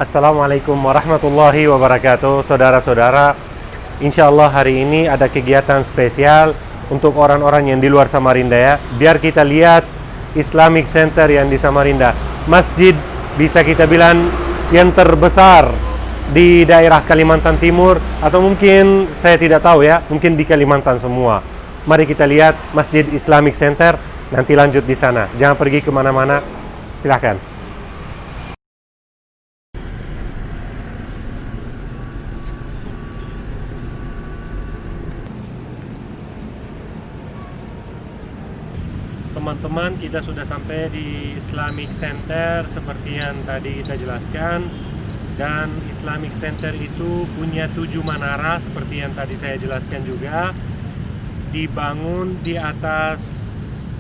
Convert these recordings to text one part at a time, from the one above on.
Assalamualaikum warahmatullahi wabarakatuh. Saudara-saudara, insya Allah hari ini ada kegiatan spesial untuk orang-orang yang di luar Samarinda ya. Biar kita lihat Islamic Center yang di Samarinda. Masjid bisa kita bilang yang terbesar di daerah Kalimantan Timur, atau mungkin saya tidak tahu ya, mungkin di Kalimantan semua. Mari kita lihat Masjid Islamic Center, nanti lanjut di sana. Jangan pergi kemana-mana, silahkan. Teman-teman, kita sudah sampai di Islamic Center seperti yang tadi kita jelaskan. Dan Islamic Center itu punya 7 menara seperti yang tadi saya jelaskan juga. Dibangun di atas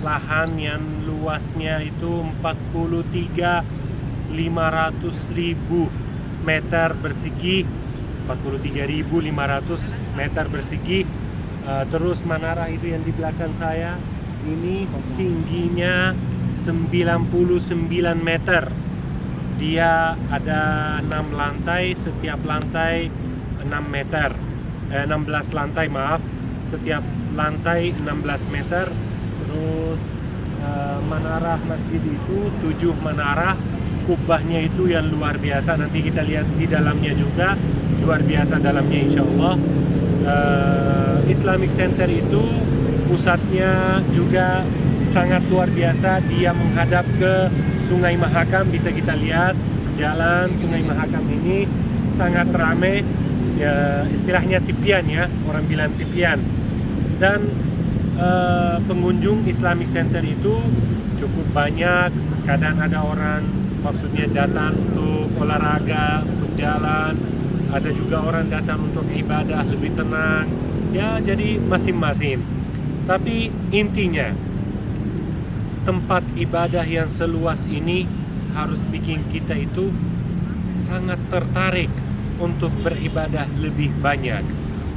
lahan yang luasnya itu 43.500.000 meter persegi. 43.500 meter persegi. Terus menara itu yang di belakang saya ini tingginya 99 meter. Dia ada 6 lantai, setiap lantai 6 meter. 16 lantai, maaf. Setiap lantai 16 meter. Terus menara masjid itu 7 menara. Kubahnya itu yang luar biasa. Nanti kita lihat di dalamnya juga. Luar biasa dalamnya insya Allah. Islamic Center itu pusatnya juga sangat luar biasa. Dia menghadap ke Sungai Mahakam. Bisa kita lihat jalan Sungai Mahakam ini sangat ramai ya, istilahnya tipian ya, orang bilang tipian. Dan pengunjung Islamic Center itu cukup banyak. Kadang ada orang maksudnya datang untuk olahraga, untuk jalan. Ada juga orang datang untuk ibadah lebih tenang ya, jadi masing-masing. Tapi intinya tempat ibadah yang seluas ini harus bikin kita itu sangat tertarik untuk beribadah lebih banyak,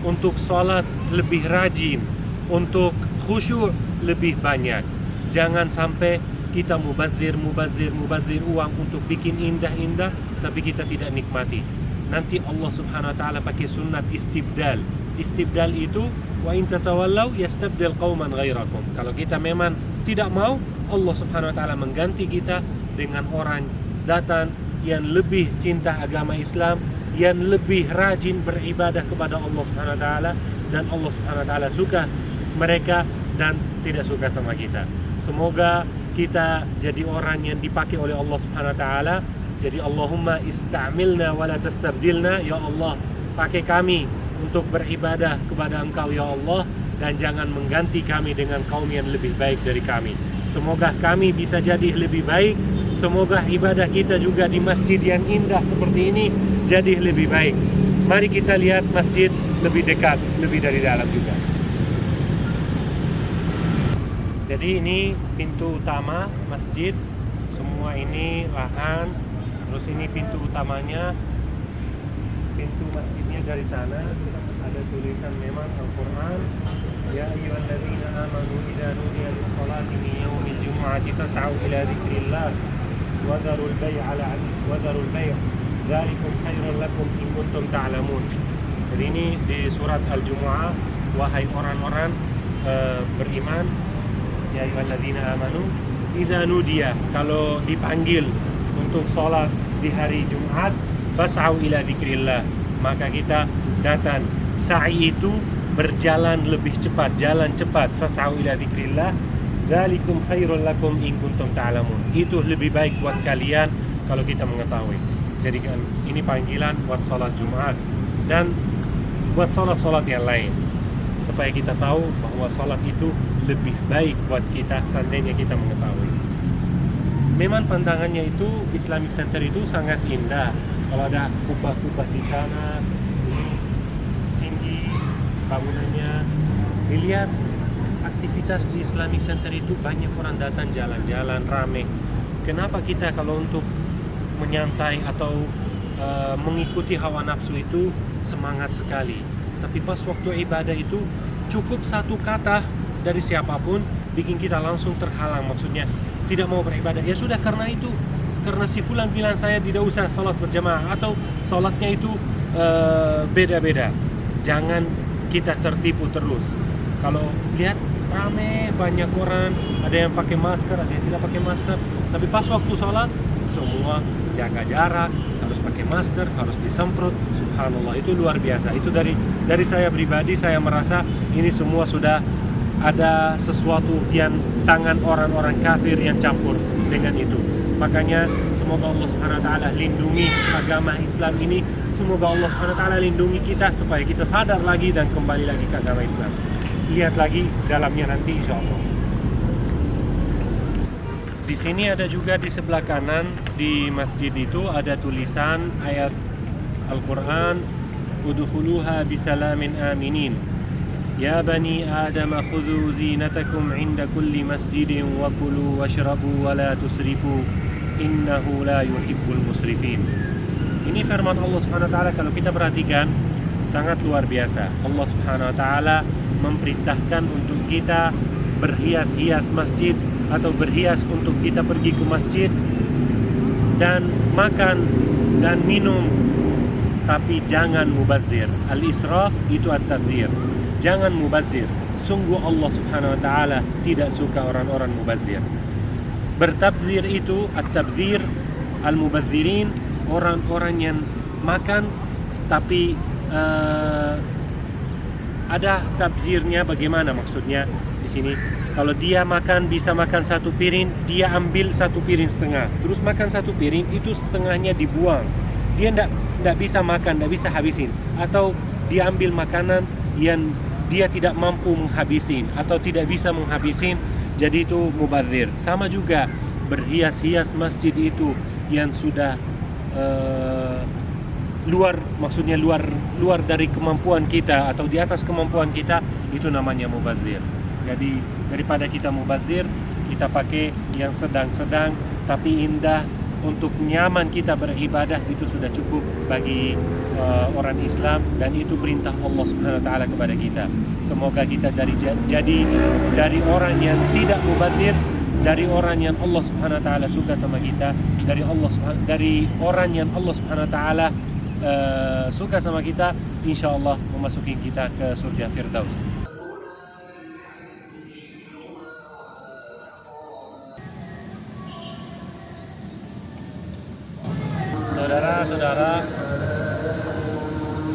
untuk sholat lebih rajin, untuk khusyuk lebih banyak. Jangan sampai kita mubazir uang untuk bikin indah-indah tapi kita tidak nikmati. Nanti Allah Subhanahu wa taala pakai sunnat istibdal. Istibdal itu wa in tatawallaw yastabdil qauman ghairakum. Kalau kita memang tidak mau, Allah Subhanahu wa taala mengganti kita dengan orang datang yang lebih cinta agama Islam, yang lebih rajin beribadah kepada Allah Subhanahu wa taala, dan Allah Subhanahu wa taala suka mereka dan tidak suka sama kita. Semoga kita jadi orang yang dipakai oleh Allah Subhanahu wa taala. Jadi Allahumma istamilna wa la tastabdilna, ya Allah, pakai kami untuk beribadah kepada Engkau ya Allah, dan jangan mengganti kami dengan kaum yang lebih baik dari kami. Semoga kami bisa jadi lebih baik. Semoga ibadah kita juga di masjid yang indah seperti ini jadi lebih baik. Mari kita lihat masjid lebih dekat, lebih dari dalam juga. Jadi ini pintu utama masjid. Semua ini lahan. Terus ini pintu utamanya. Pintu masjidnya dari sana. Ada tulisan memang Al-Quran. Ya ayyuhalladzina amanu idza nudiya lis-shalati min yaumil jumu'ati fas'au ila dzikrillah wa dharul bai'a dzalikum khairul lakum in kuntum ta'lamun. Jadi ini di surat Al-Jumu'ah, wahai orang-orang beriman, ya ayyuhalladzina amanu idza nudiya, kalau dipanggil untuk sholat di hari Jumat, fas'au ila dzikrillah, maka kita datang. Sa'i itu berjalan lebih cepat, jalan cepat. Fas'au ila dzikrillah dzalikum khairul lakum in kuntum ta'lamun. Itu lebih baik buat kalian kalau kita mengetahui. Jadi kan ini panggilan buat sholat Jumat dan buat sholat-sholat yang lain, supaya kita tahu bahwa sholat itu lebih baik buat kita seandainya kita mengetahui. Memang pandangannya itu Islamic Center itu sangat indah. Kalau ada kubah-kubah di sana, ini tinggi bangunannya. Dilihat aktivitas di Islamic Center itu banyak orang datang jalan-jalan, rame. Kenapa kita kalau untuk menyantai atau mengikuti hawa nafsu itu semangat sekali, tapi pas waktu ibadah itu cukup satu kata dari siapapun bikin kita langsung terhalang, maksudnya tidak mau beribadah. Ya sudah, karena itu karena si fulan bilang saya tidak usah sholat berjamaah, atau sholatnya itu beda-beda. Jangan kita tertipu terus. Kalau lihat rame banyak orang, ada yang pakai masker, ada yang tidak pakai masker, tapi pas waktu sholat semua jaga jarak, harus pakai masker, harus disemprot. Subhanallah, itu luar biasa. Itu dari saya pribadi, saya merasa ini semua sudah ada sesuatu yang tangan orang-orang kafir yang campur dengan itu. Makanya semoga Allah Subhanahu wa taala lindungi agama Islam ini. Semoga Allah Subhanahu wa taala lindungi kita supaya kita sadar lagi dan kembali lagi ke agama Islam. Lihat lagi dalamnya nanti insyaallah. Di sini ada juga di sebelah kanan di masjid itu ada tulisan ayat Al-Qur'an, udkhuluha bisalamin aminin. Ya bani Adam khudhu zinatakum 'inda kulli masjidin wa kulu washrabu wa la tusrifu innahu la yuhibbul musrifin. Ini firman Allah Subhanahu wa taala, kalau kita perhatikan sangat luar biasa. Allah Subhanahu wa taala memerintahkan untuk kita berhias-hias masjid atau berhias untuk kita pergi ke masjid dan makan dan minum, tapi jangan mubazir. Al-israf itu at-tabzir. Jangan mubazir. Sungguh Allah Subhanahu wa taala tidak suka orang-orang mubazir. Bertabzir itu at-tabzir, al-mubazirin, orang-orang yang makan tapi ada tabzirnya. Bagaimana maksudnya di sini? Kalau dia makan, bisa makan satu piring, dia ambil satu piring setengah, terus makan satu piring, itu setengahnya dibuang. Dia tidak bisa makan, tidak bisa habisin. Atau dia ambil makanan yang dia tidak mampu menghabisin atau tidak bisa menghabisin, jadi itu mubazir. Sama juga berhias-hias masjid itu yang sudah maksudnya luar dari kemampuan kita atau di atas kemampuan kita, itu namanya mubazir. Jadi daripada kita mubazir, kita pakai yang sedang-sedang tapi indah untuk nyaman kita beribadah, itu sudah cukup bagi orang Islam, dan itu perintah Allah Subhanahu wa taala kepada kita. Semoga kita jadi dari orang yang tidak mubazir, dari orang yang Allah Subhanahu wa taala suka sama kita, dari orang yang Allah Subhanahu wa taala suka sama kita, insyaallah memasuki kita ke surga Firdaus. Saudara-saudara,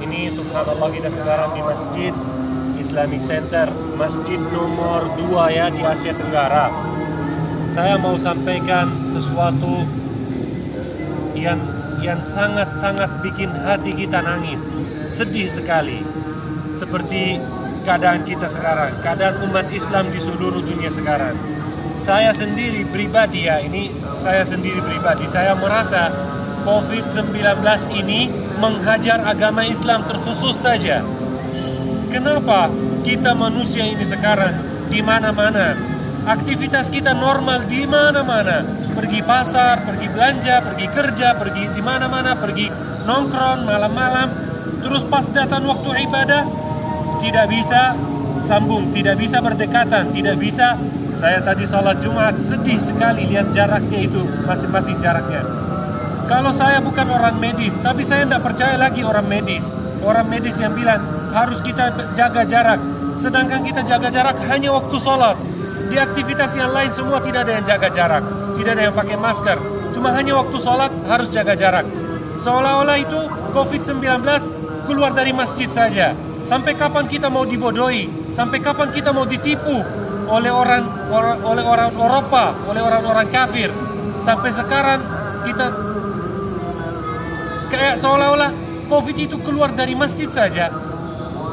ini subhanallah kita sekarang di Masjid Islamic Center, masjid nomor 2 ya di Asia Tenggara. Saya mau sampaikan sesuatu yang sangat-sangat bikin hati kita nangis, sedih sekali. Seperti keadaan kita sekarang, keadaan umat Islam di seluruh dunia sekarang. Saya sendiri pribadi saya merasa COVID-19 ini menghajar agama Islam terkhusus saja. Kenapa kita manusia ini sekarang di mana-mana, aktivitas kita normal di mana-mana, pergi pasar, pergi belanja, pergi kerja, pergi di mana-mana, pergi nongkrong malam-malam, terus pas datang waktu ibadah tidak bisa sambung, tidak bisa berdekatan, tidak bisa. Saya tadi sholat Jumat sedih sekali lihat jaraknya itu, masing-masing jaraknya. Kalau saya bukan orang medis, tapi saya tidak percaya lagi orang medis yang bilang harus kita jaga jarak, sedangkan kita jaga jarak hanya waktu sholat. Di aktivitas yang lain semua tidak ada yang jaga jarak, tidak ada yang pakai masker, cuma hanya waktu sholat harus jaga jarak. Seolah-olah itu COVID-19 keluar dari masjid saja. Sampai kapan kita mau dibodohi? Sampai kapan kita mau ditipu oleh orang Eropa, oleh orang-orang kafir? Sampai sekarang kita kayak seolah-olah COVID itu keluar dari masjid saja.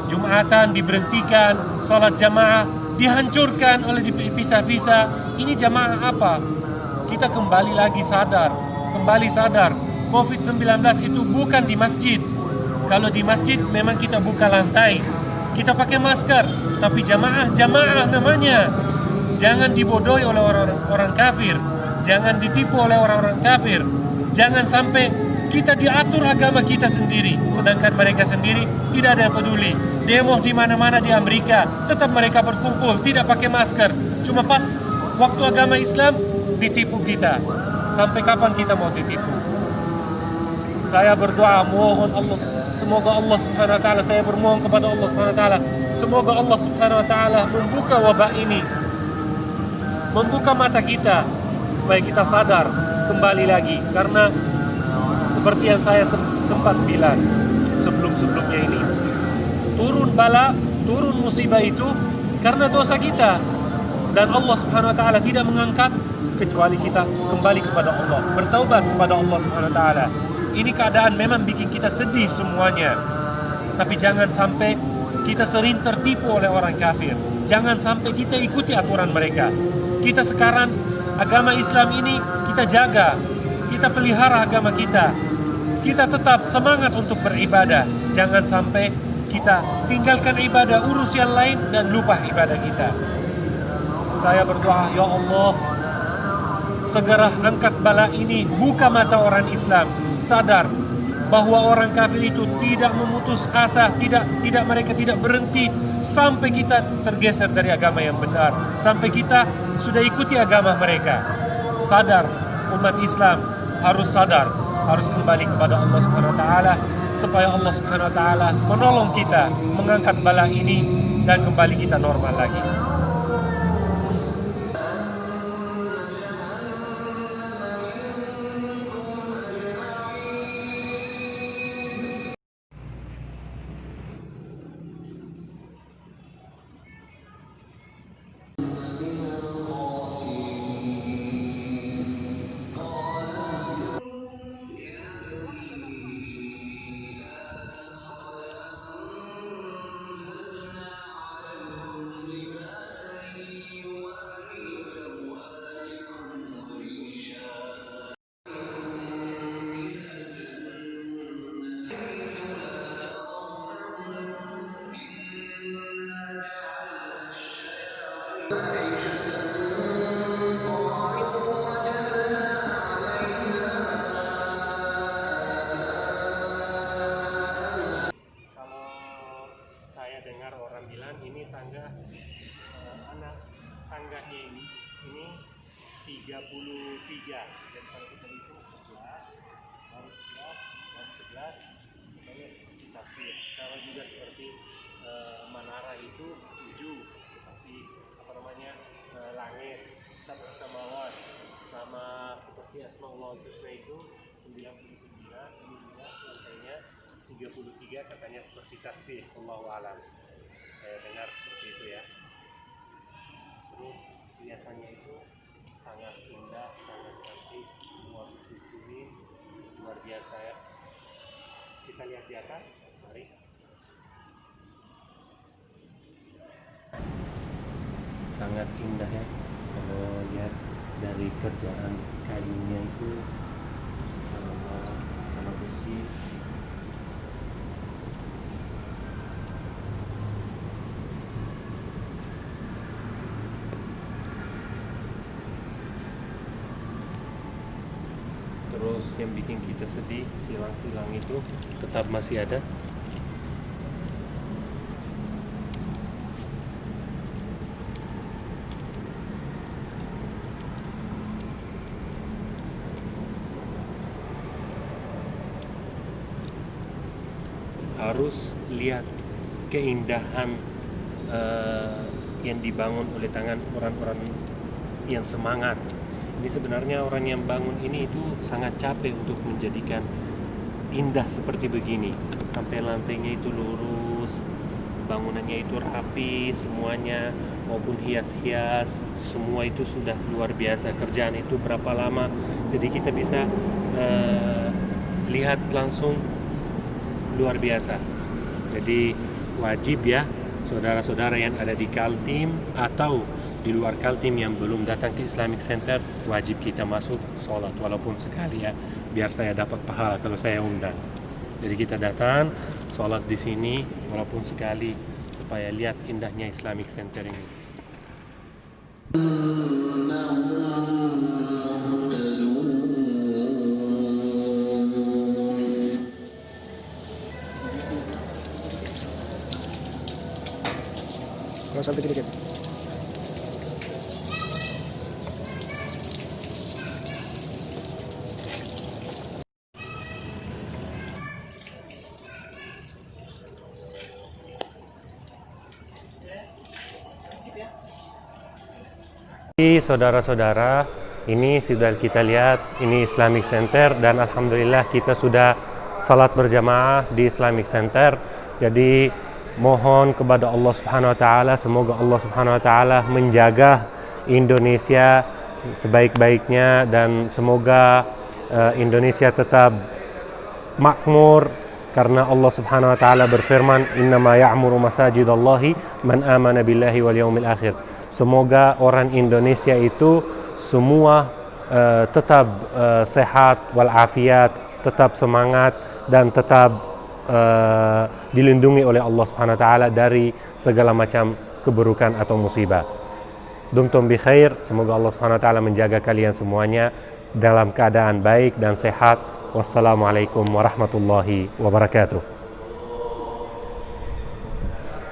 Jumatan diberhentikan, salat jamaah dihancurkan oleh dipisah-pisah. Ini jamaah apa? Kita kembali lagi sadar. COVID-19 itu bukan di masjid. Kalau di masjid memang kita buka lantai, kita pakai masker, tapi jamaah namanya. Jangan dibodohi oleh orang kafir, jangan ditipu oleh orang-orang kafir. Jangan sampai kita diatur agama kita sendiri, sedangkan mereka sendiri tidak ada yang peduli. Demo di mana-mana di Amerika, tetap mereka berkumpul, tidak pakai masker. Cuma pas waktu agama Islam ditipu kita. Sampai kapan kita mau ditipu? Saya berdoa mohon Allah, semoga Allah Subhanahu wa taala, saya bermohon kepada Allah Subhanahu wa taala, semoga Allah Subhanahu wa taala membuka wabah ini, membuka mata kita supaya kita sadar kembali lagi. Karena seperti yang saya sempat bilang sebelum-sebelumnya ini, turun bala, turun musibah itu karena dosa kita, dan Allah Subhanahu wa taala tidak mengangkat kecuali kita kembali kepada Allah, bertaubat kepada Allah Subhanahu wa taala. Ini keadaan memang bikin kita sedih semuanya, tapi jangan sampai kita sering tertipu oleh orang kafir. Jangan sampai kita ikuti aturan mereka. Kita sekarang agama Islam ini kita jaga, kita pelihara agama kita. Kita tetap semangat untuk beribadah. Jangan sampai kita tinggalkan ibadah, urus yang lain dan lupa ibadah kita. Saya berdoa, ya Allah, segera angkat bala ini, buka mata orang Islam, sadar bahwa orang kafir itu tidak memutus asa, mereka tidak berhenti sampai kita tergeser dari agama yang benar, sampai kita sudah ikuti agama mereka. Sadar, umat Islam harus sadar, harus kembali kepada Allah Subhanahu wa taala supaya Allah Subhanahu wa taala menolong kita mengangkat bala ini dan kembali kita normal lagi. Tangganya ini 33, dan kalau kita hitung 11 baru 11 makanya seperti tasbih. Sama juga seperti manara itu 7, seperti langit, sab'a samawat, sama seperti Asmaul Husna itu 99, ini juga lantainya 33, katanya seperti tasbih. Allahu a'lam, saya dengar seperti itu ya. Terus biasanya itu sangat indah, sangat cantik, luar biasa ya. Kita lihat di atas, mari. Sangat indah ya, kalau lihat dari kerjaan kayunya itu sama besi. Terus yang bikin kita sedih, silang-silang itu tetap masih ada. Harus lihat keindahan yang dibangun oleh tangan orang-orang yang semangat. Ini sebenarnya orang yang bangun ini itu sangat capek untuk menjadikan indah seperti begini. Sampai lantainya itu lurus, bangunannya itu rapi semuanya, maupun hias-hias, semua itu sudah luar biasa. Kerjaan itu berapa lama, jadi kita bisa lihat langsung, luar biasa. Jadi wajib ya saudara-saudara yang ada di Kaltim atau di luar Kaltim yang belum datang ke Islamic Center, wajib kita masuk sholat walaupun sekali ya, biar saya dapat pahala kalau saya undang. Jadi kita datang sholat di sini walaupun sekali supaya lihat indahnya Islamic Center ini. Sampai dikit. Saudara-saudara, ini sudah kita lihat, ini Islamic Center, dan alhamdulillah kita sudah salat berjamaah di Islamic Center. Jadi mohon kepada Allah Subhanahu wa taala, semoga Allah Subhanahu wa taala menjaga Indonesia sebaik-baiknya, dan semoga Indonesia tetap makmur, karena Allah Subhanahu wa taala berfirman, innama ya'muru masajidallahi man amana billahi wal yaumil akhir. Semoga orang Indonesia itu semua tetap sehat walafiat, tetap semangat, dan tetap dilindungi oleh Allah Subhanahu wa taala dari segala macam keburukan atau musibah. Dumtum bi khair, semoga Allah Subhanahu wa taala menjaga kalian semuanya dalam keadaan baik dan sehat. Wassalamualaikum warahmatullahi wabarakatuh.